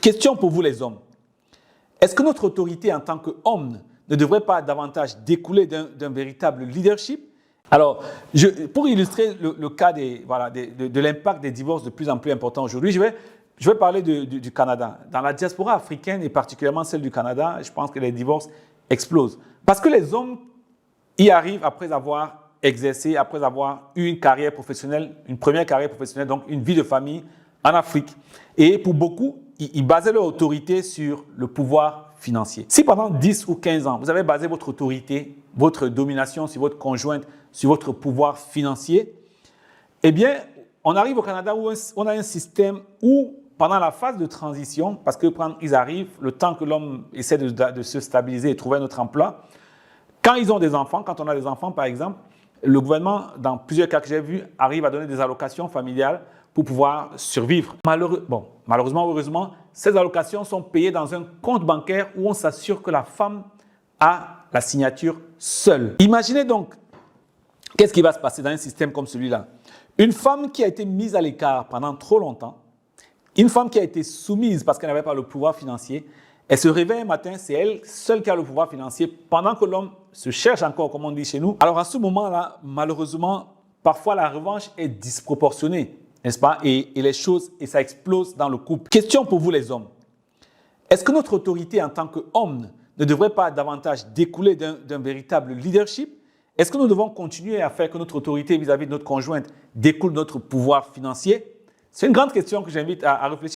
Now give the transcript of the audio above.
Question pour vous les hommes. Est-ce que notre autorité en tant qu'homme ne devrait pas davantage découler d'un véritable leadership? Alors, pour illustrer le cas de l'impact des divorces de plus en plus important aujourd'hui, je vais parler du Canada. Dans la diaspora africaine et particulièrement celle du Canada, je pense que les divorces explosent. Parce que les hommes y arrivent après avoir exercé, après avoir eu une carrière professionnelle, une première carrière professionnelle, donc une vie de famille en Afrique. Et pour beaucoup, ils basaient leur autorité sur le pouvoir financier. Si pendant 10 ou 15 ans, vous avez basé votre autorité, votre domination sur votre conjointe, sur votre pouvoir financier, eh bien, on arrive au Canada où on a un système où, pendant la phase de transition, parce que quand ils arrivent, le temps que l'homme essaie de se stabiliser et trouver un autre emploi, quand ils ont des enfants, quand on a des enfants par exemple, le gouvernement, dans plusieurs cas que j'ai vus, arrive à donner des allocations familiales pour pouvoir survivre. Malheureusement ou heureusement, ces allocations sont payées dans un compte bancaire où on s'assure que la femme a la signature seule. Imaginez donc, qu'est-ce qui va se passer dans un système comme celui-là? Une femme qui a été mise à l'écart pendant trop longtemps, une femme qui a été soumise parce qu'elle n'avait pas le pouvoir financier, elle se réveille un matin, c'est elle seule qui a le pouvoir financier pendant que l'homme se cherche encore, comme on dit chez nous. Alors à ce moment-là, malheureusement, parfois la revanche est disproportionnée, n'est-ce pas? Et les choses, et ça explose dans le couple. Question pour vous les hommes. Est-ce que notre autorité en tant qu'homme ne devrait pas davantage découler d'un véritable leadership? Est-ce que nous devons continuer à faire que notre autorité vis-à-vis de notre conjointe découle de notre pouvoir financier? C'est une grande question que j'invite à réfléchir.